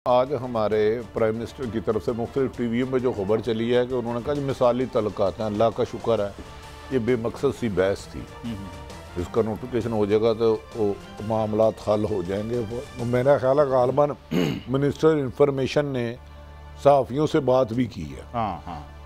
आज हमारे prime minister की तरफ से मुख्तलिफ टीवी में जो खबर चली है कि उन्होंने कहा मिसाली तल्लुकात हैं, अल्लाह का शुक्र है ये बेमकसद सी बहस थी, इसका नोटिफिकेशन हो जाएगा तो वो मामलात हल हो जाएंगे। मेरा ख्याल है गालबन मिनिस्टर इंफॉर्मेशन ने सहाफ़ियों से बात भी की है।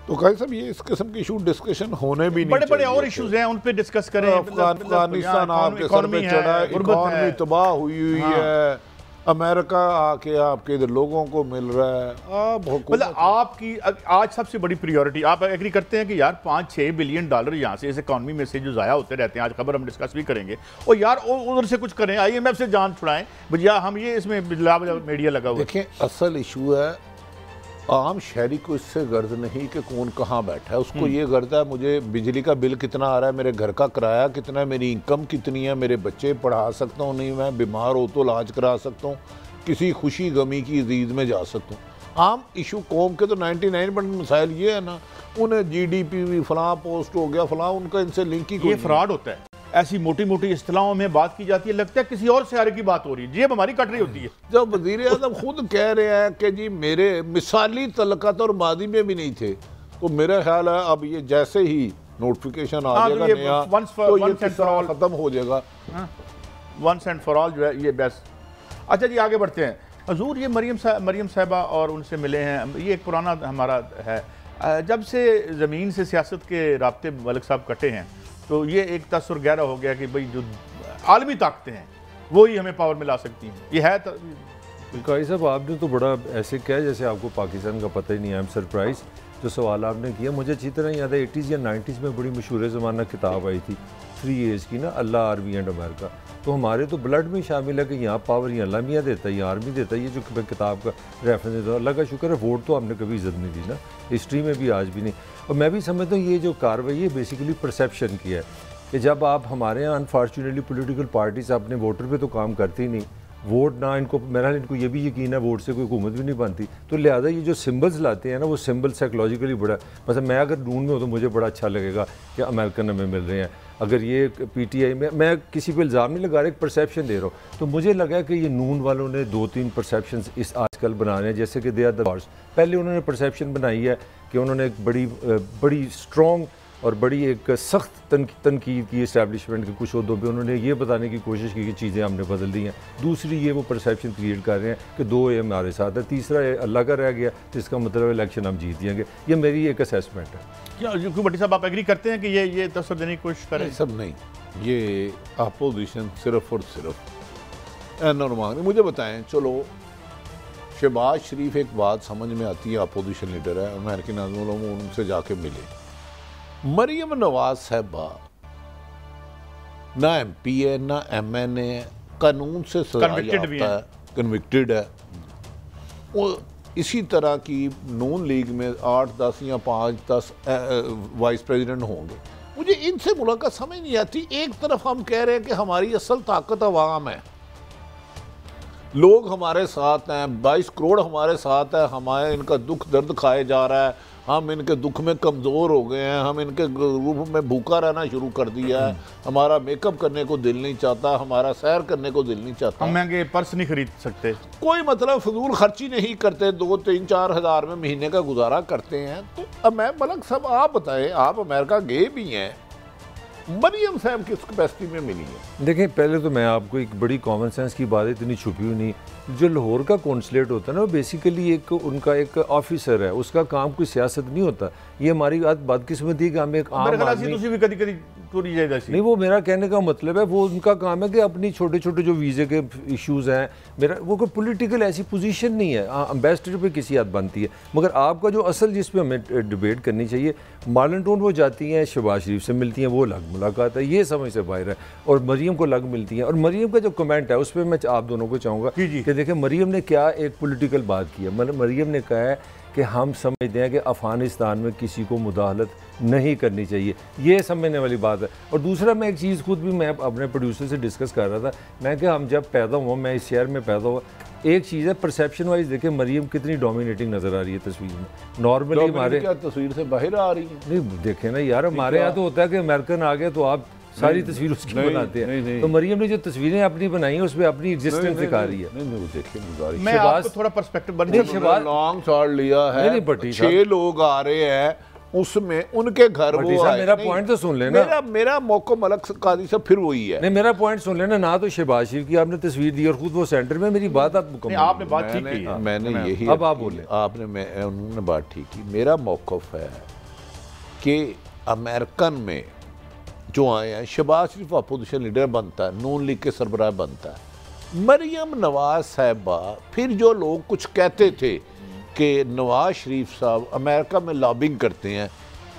तो कहीं सब ये इस किस्म की इशू डिस्कशन होने भी नहीं बड़े बड़े और इश्यूज हैं, उन पे डिस्कस करें। अफगानिस्तान आपके सर पे चढ़ा है, इकॉनमी तबाह हुई है, अमेरिका आके आपके इधर लोगों को मिल रहा है। मतलब आपकी आज सबसे बड़ी प्रायोरिटी, आप एग्री करते हैं कि यार 5-6 बिलियन डॉलर यहाँ से इस इकॉनमी में से जो ज़ाया होते रहते हैं, आज खबर हम डिस्कस भी करेंगे, और यार उधर से कुछ करें, IMF से जान छुड़ाएं भैया, हम ये इसमें मीडिया लगा हुआ। देखें असल इशू है आम शहरी को इससे गर्ज नहीं कि कौन कहाँ बैठा है, उसको ये गर्ज है मुझे बिजली का बिल कितना आ रहा है, मेरे घर का किराया कितना है, मेरी इनकम कितनी है, मेरे बच्चे पढ़ा सकता हूँ नहीं, मैं बीमार हो तो इलाज करा सकता हूँ, किसी खुशी गमी की ईद में जा सकता हूँ। आम इशू कौम के तो 99% मसाइल ये है ना, उन्हें GDP भी फलां पोस्ट हो गया फलां, उनका इनसे लिंक ही ये फ्रॉड होता है। ऐसी मोटी मोटी इस्तिलाहों में बात की जाती है, लगता है किसी और सियारे की बात हो रही है, जेब हमारी कट रही होती है। जब वज़ीर आज़म खुद कह रहे हैं कि जी मेरे मिसाली तल्लुकात और मादी में भी नहीं थे, तो मेरा ख्याल है अब ये जैसे ही नोटिफिकेशन आ जाएगा नया तो ये खत्म हो जाएगा, वंस एंड फॉर ऑल जो है ये बेस्ट। अच्छा जी आगे बढ़ते हैं। हजूर ये मरियम साहिबा और उनसे मिले हैं, ये एक पुराना हमारा है, जब से ज़मीन से सियासत के राब्ते मलिक साहब कटे हैं तो ये एक तसर गहरा हो गया कि भाई जो आलमी ताकतें हैं वो ही हमें पावर में ला सकती हैं। ये है काई साहब, आपने तो बड़ा ऐसे किया जैसे आपको पाकिस्तान का पता ही नहीं है। आई एम सरप्राइज जो सवाल आपने किया। मुझे अच्छी तरह याद है 80s या 90s में बड़ी मशहूर ज़माना किताब आई थी 3 A's की ना, अल्लाह, आर्मी एंड अमेरिका। तो हमारे तो ब्लड में शामिल है कि यहाँ पावर यहाँ अल्लाह मियाँ देता है, यहाँ आर्मी देता है। ये जो किताब का रेफरेंस देता हूँ, अल्लाह का शुक्र है वोट तो हमने कभी इज्जत नहीं दी ना, हिस्ट्री में भी आज भी नहीं। और मैं भी समझता हूँ ये जो कार्रवाई है बेसिकली परसेप्शन की है कि जब आप हमारे यहाँ अनफॉर्चुनेटली पॉलिटिकल पार्टीज अपने वोटर पे तो काम करती ही नहीं, वोट ना इनको, मेरा इनको ये भी यकीन है वोट से कोई हुकूमत भी नहीं बनती, तो लिहाजा ये जो सिंबल्स लाते हैं ना वो सिंबल साइकोलॉजिकली बड़ा, मतलब मैं अगर नून में हो तो मुझे बड़ा अच्छा लगेगा कि अमेरिकन हमें मिल रहे हैं। अगर ये PTI में, मैं किसी पे इल्ज़ाम नहीं लगा रहा, एक परसेप्शन दे रहा हूँ, तो मुझे लगा कि ये नून वालों ने 2-3 परसेप्शन इस आजकल बना रहे हैं, जैसे कि दे आर द वर्स्ट। पहले उन्होंने परसेप्शन बनाई है कि उन्होंने एक बड़ी स्ट्रॉन्ग और बड़ी एक सख्त तनकीद की इस्टेब्लिशमेंट के कुछ उहदों पे, उन्होंने ये बताने की कोशिश की कि चीज़ें हमने बदल दी हैं। दूसरी ये वो परसेप्शन क्रिएट कर रहे हैं कि 2 ये हमारे साथ है, तीसरा ये अल्लाह का रह गया तो इसका मतलब इलेक्शन हम जीत जाएंगे। ये मेरी एक असेसमेंट है। क्या भट्टी साहब आप एग्री करते हैं कि ये तस्वीर देने की कोशिश करें? सब नहीं, ये अपोजिशन सिर्फ और सिर्फ नॉर्मल। मुझे बताएं, चलो शहबाज शरीफ एक बात समझ में आती है, अपोजिशन लीडर है, अमेरिकन आज़मों में उनसे जाके मिले। मरियम नवाज साहबा ना MP है ना MNA है, कानून से सजा याफ्ता है, कन्विक्टेड है। वो इसी तरह की नून लीग में 8-10 या 5-10 वाइस प्रेसिडेंट होंगे। मुझे इनसे मुलाकात समझ नहीं आती। एक तरफ हम कह रहे हैं कि हमारी असल ताकत अवाम है, लोग हमारे साथ हैं, 22 करोड़ हमारे साथ है, हमारे इनका दुख दर्द खाए जा रहा है, हम इनके दुख में कमज़ोर हो गए हैं, हम इनके रूप में भूखा रहना शुरू कर दिया है, हमारा मेकअप करने को दिल नहीं चाहता, हमारा सैर करने को दिल नहीं चाहता, हम महंगे पर्स नहीं खरीद सकते, कोई मतलब फजूल खर्ची नहीं करते, 2-3-4 हज़ार में महीने का गुजारा करते हैं। तो अब मैं मलक साहब आप बताएं, आप अमेरिका गए भी हैं, मरियम साहब किस कैपेसिटी में मिली है? देखें, पहले तो मैं आपको एक बड़ी कॉमन सेंस की बात है, इतनी छुपी हुई नहीं। जो लाहौर का कौंसलेट होता है ना, वो बेसिकली एक उनका एक ऑफिसर है, उसका काम कोई सियासत नहीं होता। ये हमारी बदकिस्मती कि हम एक आम आदमी नहीं, वो मेरा कहने का मतलब है वो उनका काम है कि अपनी छोटे छोटे जो वीज़े के इश्यूज़ हैं, मेरा वो कोई पॉलिटिकल ऐसी पोजीशन नहीं है, एम्बेसडर पे किसी हद बनती है। मगर आपका जो असल जिस पे हमें डिबेट करनी चाहिए, मार्लन टोन वो जाती हैं शहबाज शरीफ से मिलती हैं, वो अलग मुलाकात है, ये समझ से बाहर है, और मरियम को अलग मिलती हैं। और मरियम का जो कमेंट है उस पर मैं आप दोनों को चाहूँगा कि देखें मरियम ने क्या एक पॉलिटिकल बात की है। मरियम ने कहा है कि हम समझते हैं कि अफ़गानिस्तान में किसी को मुदाखलत नहीं करनी चाहिए, ये समझने वाली बात है। और दूसरा मैं एक चीज़ खुद भी मैं अपने प्रोड्यूसर से डिस्कस कर रहा था, मैं कि हम जब पैदा हुआ, मैं इस शहर में पैदा हुआ, एक चीज़ है परसेप्शन वाइज देखें मरियम कितनी डोमिनेटिंग नज़र आ रही है तस्वीर में। नॉर्मली हमारे क्या तस्वीर से बाहर आ रही है? नहीं देखें ना यार, हमारे यहाँ तो होता है कि अमेरिकन आ गए तो आप सारी तस्वीर उसकी बनाते हैं। तो मरियम ने जो तस्वीरें अपनी बनाई हैं उसमें अपनी एग्जिस्टेंस दिखा रही है। मैं आपको थोड़ा पर्सपेक्टिव लॉन्ग शॉट लिया है, 6 लोग आ रहे हैं उसमें, उनके घर वो आए। मेरा पॉइंट तो सुन लेना। मेरा मौका मलक काजी साहब फिर वही है। नहीं, मेरा पॉइंट सुन लेना। ना तो शहबाज शरीफ की आपने तस्वीर दी और खुद वो सेंटर में, मेरी बात आप मुकम्मल। आपने बात ठीक की, मैंने यही, अब आप बोले। उन्होंने बात ठीक की। मेरा मौक़िफ़ है कि अमेरिकन में जो आए हैं, शहबाज शरीफ अपोजिशन लीडर बनता है, नून लीग के सरबराह बनता है, मरियम नवाज साहिबा, फिर जो लोग कुछ कहते थे कि नवाज शरीफ साहब अमेरिका में लॉबिंग करते हैं,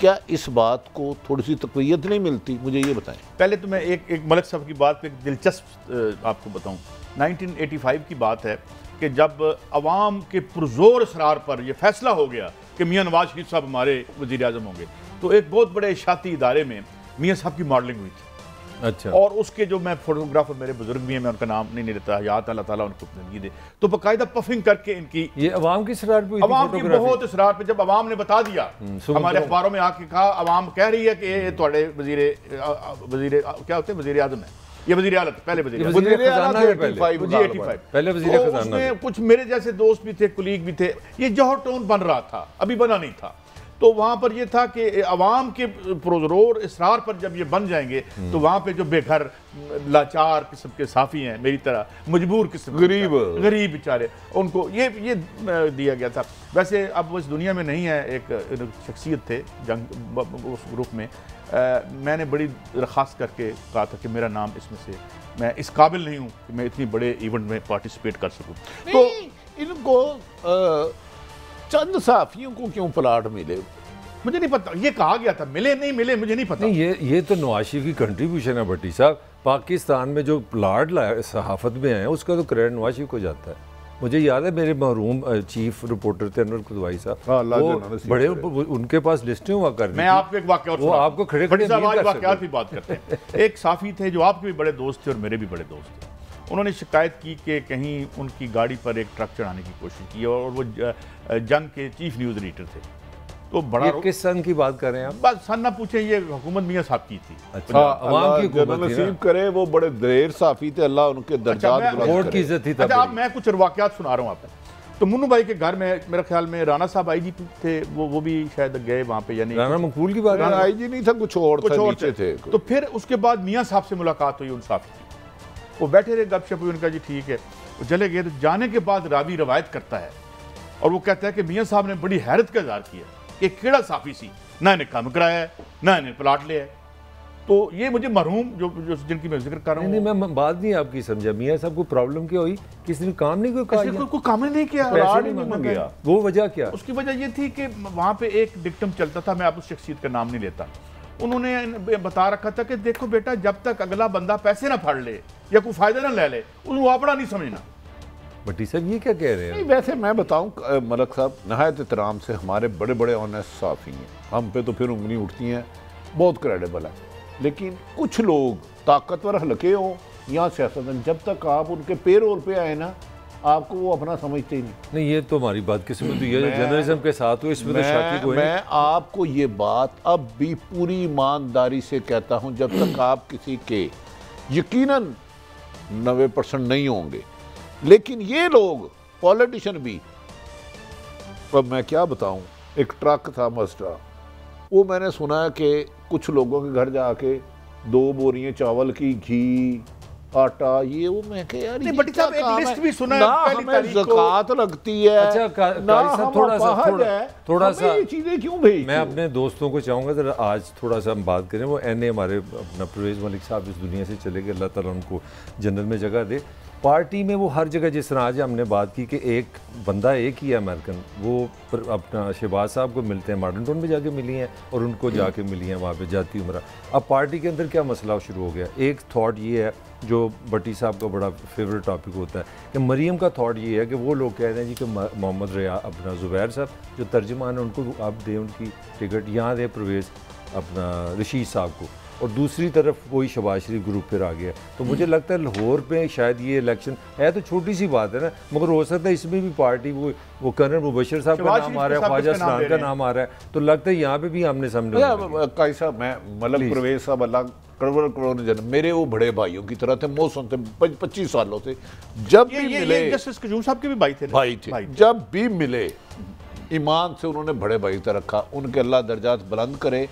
क्या इस बात को थोड़ी सी तक़वियत नहीं मिलती? मुझे ये बताएं। पहले तो मैं एक मलिक साहब की बात पे एक दिलचस्प आपको बताऊं। 1985 की बात है कि जब अवाम के पुरजोर इसरार पर यह फैसला हो गया कि मियाँ नवाज शरीफ साहब हमारे वज़ीर आज़म होंगे, तो एक बहुत बड़े इशाती इदारे में मियाँ साहब की मॉडलिंग हुई थी। अच्छा। और उसके जो मैं फोटोग्राफर, मेरे बुजुर्ग भी हैं, मैं उनका नाम नहीं लेता, याद अल्लाह ताला उनको जिंदगी दे, तो बाकायदा पफिंग करके इनकी, ये अवाम की इसरार पे, अवाम की बहुत इसरार पे, जब अवाम ने बता दिया, हमारे अखबारों में आके कहा, अवाम कह रही है कि ये थोड़े वजीर क्या होते हैं, वजीर आजम है, ये वजीर आलत, पहले वजीर उसमें कुछ मेरे जैसे दोस्त भी थे, कुलीग भी थे, ये जौहर टाउन बन रहा था, अभी बना नहीं था। तो वहाँ पर ये था कि अवाम के पुरजोर इसरार पर जब ये बन जाएंगे तो वहाँ पे जो बेघर लाचार किस्म के साफ़ी हैं, मेरी तरह मजबूर किस्म, गरीब बेचारे, उनको ये दिया गया था। वैसे अब वो इस दुनिया में नहीं है, एक शख्सियत थे जंग उस ग्रुप में, मैंने बड़ी दरख्वास्त करके कहा था कि मेरा नाम इसमें से, मैं इस काबिल नहीं हूँ कि मैं इतनी बड़े इवेंट में पार्टिसिपेट कर सकूँ। तो इनको चंद साफियों को क्यों प्लाट मिले? मुझे नहीं पता, ये कहा गया था, मिले नहीं मिले मुझे नहीं पता। नहीं, ये तो नवाज शरीफ की कंट्रीब्यूशन है भट्टी साहब। पाकिस्तान में जो प्लाट सहाफत में है उसका तो क्रेडिट नवाज शरीफ को जाता है। मुझे याद है मेरे महरूम चीफ रिपोर्टर थे अनवर कुदवाई साहब, वो बड़े उनके पास लिस्टें हुआ कर, मैं आपको एक वाकया, वो आपको खड़े खड़े वाकयात भी बात करते हैं। एक साफी थे जो आपके भी बड़े दोस्त थे और मेरे भी बड़े दोस्त थे, उन्होंने शिकायत की कि कहीं उनकी गाड़ी पर एक ट्रक चढ़ाने की कोशिश की, और वो जंग के चीफ न्यूज़ एडिटर थे। तो बड़ा किस सन की बात कर रहे हैं आप? बस सन ना पूछे, ये हुकूमत मियाँ साहब की थी। अच्छा, अवाम की हुकूमत नसीब करे, वो बड़े दलेर साफी थे, अल्लाह उनके दर्जात वोट की इज्जत थी। अच्छा, अब मैं कुछ वाकयात सुना रहा हूँ आपको। तो मुन्नू भाई के घर में मेरे ख्याल में राना साहब आईजी थे, वो भी शायद गए वहाँ पे, यानी राना मकबूल की बात, आईजी नहीं था, कुछ और थे। तो फिर उसके बाद मियाँ साहब से मुलाकात हुई उन साहब की, वो बैठे रहे, गपशप हुई, उनका जी ठीक है, वो चले गए। तो जाने के बाद रावी रवायत करता है और वो कहता है कि मियाँ साहब ने बड़ी हैरत का इज़हार किया कि केड़ा साफी सी, ना इन्हें काम कराया है, ना इन्हें प्लाट लिया है। तो ये मुझे मरहूम जो जिनकी मैं जिक्र कर रहा हूँ, नहीं, मैं बात नहीं आपकी समझा। मियाँ साहब को प्रॉब्लम क्या हुई? किसी ने काम नहीं कोई काम नहीं किया, गया। वो वजह क्या? उसकी वजह ये थी कि वहाँ पे एक डिक्टम चलता था, मैं आप उस शख्सियत का नाम नहीं लेता, उन्होंने बता रखा था कि देखो बेटा, जब तक अगला बंदा पैसे ना फाड़ ले या कोई फायदा ना ले ले, उसको आपड़ा नहीं समझना। भट्टी साहब ये क्या कह रहे हैं? नहीं, वैसे मैं बताऊं मलक साहब, नहायत एहतराम से हमारे बड़े बड़े ऑनेस्ट साफ़ी हैं, हम पे तो फिर उंगली उठती हैं, बहुत क्रेडिबल है, लेकिन कुछ लोग ताकतवर हल्के हो या सियासतदान, जब तक आप उनके पेरोल पे आए ना, आपको वो अपना समझते ही नहीं। ये तो हमारी बात किस्मत हुई है जर्नलिज्म के साथ हो, इसमें तो शक कोई नहीं। मैं आपको ये बात अब भी पूरी ईमानदारी से कहता हूं, जब तक आप किसी के यकीनन 90% नहीं होंगे, लेकिन ये लोग पॉलिटिशियन भी, अब मैं क्या बताऊं, एक ट्रक था मस्टा, वो मैंने सुना है कि कुछ लोगों के घर जाके 2 बोरियां चावल की, घी, आटा, ये वो, मैं कह यार, बट साहब एक लिस्ट भी सुना ना, हमें ज़कात लगती है। अच्छा, थोड़ा सा ये चीजें क्यों भेजते? मैं अपने दोस्तों को चाहूँगा जरा आज थोड़ा सा हम बात करें। वो एनए हमारे अपना परवेज़ मलिक साहब इस दुनिया से चले गए, अल्लाह ताला उनको जन्नत में जगह दे। पार्टी में वो हर जगह, जिस तरह आज हमने बात की कि एक बंदा एक ही है अमेरिकन, वो अपना शहबाज साहब को मिलते हैं, मॉडर्न टाउन में जाके मिली हैं और उनको जाके मिली हैं वहाँ पे जाती उम्र। अब पार्टी के अंदर क्या मसला शुरू हो गया? एक थॉट ये है जो भट्टी साहब का बड़ा फेवरेट टॉपिक होता है कि मरीम का थॉट ये है कि वो लोग कह रहे हैं जी कि मोहम्मद रिया अपना ज़ुबैर साहब जो तर्जुमान है उनको आप दें उनकी टिकट, यहाँ दे परवेज़ अपना रशीद साहब को, और दूसरी तरफ कोई शहबाज शरीफ ग्रुप फिर आ गया। तो मुझे लगता है लाहौर पे शायद ये इलेक्शन है तो छोटी सी बात है ना, मगर हो सकता है इसमें भी पार्टी वो कर्नल मुबशर साहब का नाम आ रहा है, ख्वाजा सलाम का नाम आ रहा है, तो लगता है यहाँ पे भी आमने सामने। काई साहब, मैं मतलब परवेज़ साहब अल्लाह करोड़ करोड़ जन्म मेरे वो बड़े भाइयों की तरह थे, मौसम थे 25 सालों से। जब भी मिले जस्टिस क्यूम साहब के भी भाई थे, जब भी मिले ईमान से उन्होंने बड़े भाई तरह रखा। उनके अल्लाह दर्जात बुलंद करे।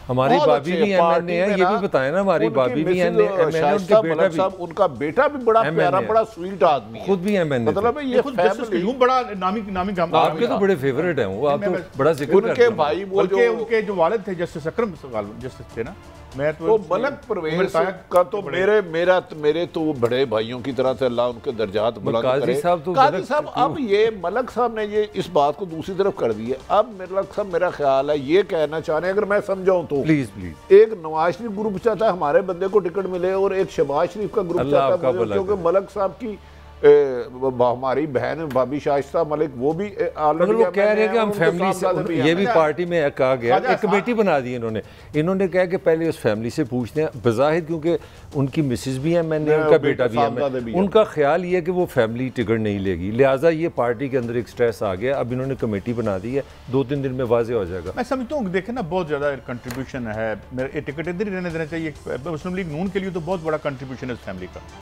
हमारी भाभी भी एमएनए है, ये भी बताएं ना, हमारी भाभी भी एमएनए, उनके बेटा भी, उनका बेटा भी बड़ा प्यारा, बड़ा स्वीट आदमी है, खुद भी एमएनए, मतलब ये खुद फैमिली बड़ा नामी काम। आपके तो बड़े फेवरेट हैं वो, आप तो बड़ा जिक्र करते हैं उनके भाई, वो जो उनके जो वालिद थे जस्टिस अकरम जस्टिस थे ना, मैं तो मलक परवेज का तो मेरे तो बड़े भाइयों की तरह से अल्लाह उनके दर्जात बुलंद करे। काजी साहब अब ये मलक साहब ने ये इस बात को दूसरी तरफ कर दी है। अब मलक साहब मेरा ख्याल है ये कहना चाह रहे हैं, अगर मैं समझाऊं तो प्लीज एक नवाज शरीफ ग्रुप चाहता है हमारे बंदे को टिकट मिले और एक शहबाज शरीफ का ग्रुप चाहता है, क्योंकि मलक साहब की हमारी बहन भाभी शाइस्ता मलिक वो भी मगर वो कह रहे हैं कि हम फैमिली से, ये भी पार्टी में कहा गया, एक कमेटी बना दी इन्होंने कहा कि पहले उस फैमिली से पूछते हैं बज़ाहिर, क्योंकि उनकी मिसेज भी है, मैंने उनका बेटा भी है, उनका ख्याल ये है कि वो फैमिली टिकट नहीं लेगी, लिहाजा ये पार्टी के अंदर एक स्ट्रेस आ गया। अब इन्होंने कमेटी बना दी है, 2-3 दिन में वाजे हो जाएगा। मैं समझता हूँ देखें ना, बहुत ज़्यादा कंट्रीब्यूशन है, मेरे टिकट इधर ही रहने देना चाहिए। मुस्लिम लीग नून के लिए तो बहुत बड़ा कंट्रीब्यूशन है इस फैमिली का।